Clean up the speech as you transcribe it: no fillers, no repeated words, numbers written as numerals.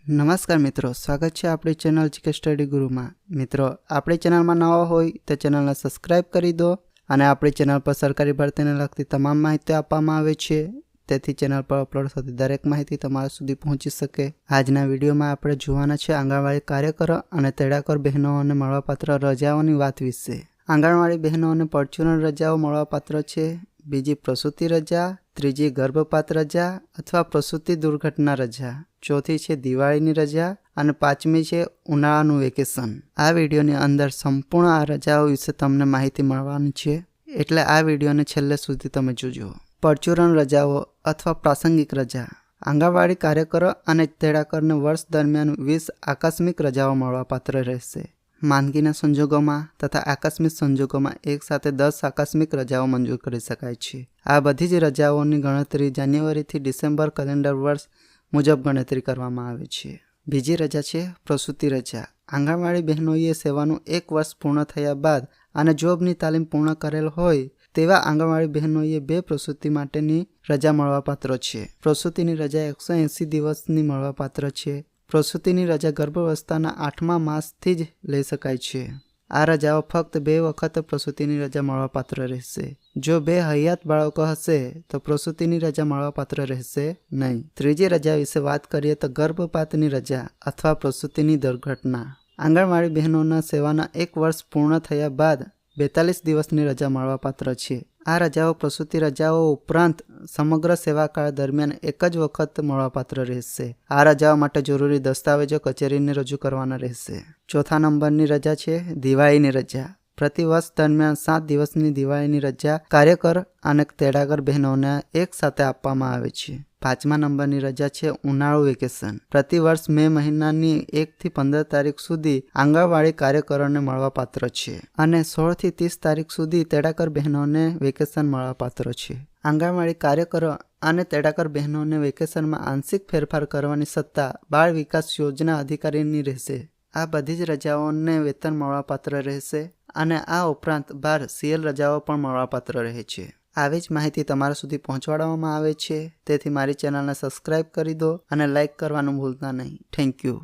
નમસ્કાર મિત્રો, સ્વાગત છે આપણી ચેનલ જીકે સ્ટડી ગુરુમાં। મિત્રો, આપણી ચેનલમાં નવા હોય તો ચેનલને સબસ્ક્રાઇબ કરી દો અને આપણી ચેનલ પર સરકારી ભરતીને લગતી તમામ માહિતી આપવામાં આવે છે, તેથી ચેનલ પર અપલોડ થતી દરેક માહિતી તમારા સુધી પહોંચી શકે। આજના વિડીયોમાં આપણે જોવાના છે આંગણવાડી કાર્યકરો અને તેડાગર બહેનોને મળવાપાત્ર રજાઓની વાત વિશે। આંગણવાડી બહેનોને પરચુરણ રજાઓ મળવાપાત્ર છે। બીજી પ્રસૂતિ રજા, ત્રીજી ગર્ભપાત રજા અથવા પ્રસૂતિ દુર્ઘટના રજા, ચોથી છે દિવાળીની રજા અને પાંચમી છે ઉનાળાનું વેકેશન। આ વિડીયોની અંદર સંપૂર્ણ આ રજાઓ વિશે તમને માહિતી મળવાની છે, એટલે આ વિડીયોને છેલ્લે સુધી તમે જોજો। પરચુરણ રજાઓ અથવા પ્રાસંગિક રજા। આંગણવાડી કાર્યકરો અને તેડાગરને વર્ષ દરમિયાન 20 આકસ્મિક રજાઓ મળવાપાત્ર રહેશે। માંદગીના સંજોગોમાં તથા આકસ્મિક સંજોગોમાં એક સાથે 10 આકસ્મિક રજાઓ મંજૂર કરી શકાય છે। આ બધી જ રજાઓની ગણતરી જાન્યુઆરીથી ડિસેમ્બર કેલેન્ડર વર્ષ મુજબ ગણતરી કરવામાં આવે છે। બીજી રજા છે પ્રસૂતિ રજા। આંગણવાડી બહેનોએ સેવાનું 1 વર્ષ પૂર્ણ થયા બાદ અને જોબની તાલીમ પૂર્ણ કરેલ હોય તેવા આંગણવાડી બહેનોએ 2 પ્રસૂતિ માટેની રજા મળવાપાત્ર છે। પ્રસૂતિની રજા 180 દિવસની મળવાપાત્ર છે। પ્રસૂતિની રજા ગર્ભાવસ્થાના 8મા માસથી જ લઈ શકાય છે। આ રજાઓ ફક્ત 2 વખત પ્રસૂતિની રજા મળવાપાત્ર રહેશે। જો 2 હયાત બાળકો હશે તો પ્રસૂતિની રજા મળવાપાત્ર રહેશે નહીં। ત્રીજી રજા વિશે વાત કરીએ તો ગર્ભપાતની રજા અથવા પ્રસૂતિની દુર્ઘટના। આંગણવાડી બહેનોના સેવાના 1 વર્ષ પૂર્ણ થયા બાદ 42 દિવસની રજા મળવાપાત્ર છે। આ રજાઓ પ્રસૂતિ રજાઓ ઉપરાંત સમગ્ર સેવાકાળ દરમિયાન એક જ વખત મળવાપાત્ર રહેશે। આ રજાઓ માટે જરૂરી દસ્તાવેજો કચેરીને રજૂ કરવાના રહેશે। ચોથા નંબરની રજા છે દિવાળીની રજા। પ્રતિ વર્ષ દરમિયાન 7 દિવસની દિવાળીની રજા કાર્યકર અને તેડાગર બહેનોને એક સાથે આપવામાં આવે છે। પાંચમા નંબરની રજા છે ઉનાળુ વેકેશન। પ્રતિ વર્ષ મે મહિનાની 1 થી 15 તારીખ સુધી આંગણવાડી કાર્યકરોને મળવાપાત્ર છે અને 16 થી 30 તારીખ સુધી તેડાગર બહેનોને વેકેશન મળવાપાત્ર છે। આંગણવાડી કાર્યકરો અને તેડાગર બહેનોને વેકેશનમાં આંશિક ફેરફાર કરવાની સત્તા બાળ વિકાસ યોજના અધિકારીની રહેશે। આ બધી જ રજાઓને વેતન મળવાપાત્ર રહેશે અને આ ઉપરાંત 12 CL રજાઓ પણ મળવાપાત્ર રહે છે। આવી જ માહિતી તમારા સુધી પહોંચાડવામાં આવે છે, તેથી મારી ચેનલને સબસ્ક્રાઇબ કરી દો અને લાઇક કરવાનું ભૂલતા નહીં। Thank you.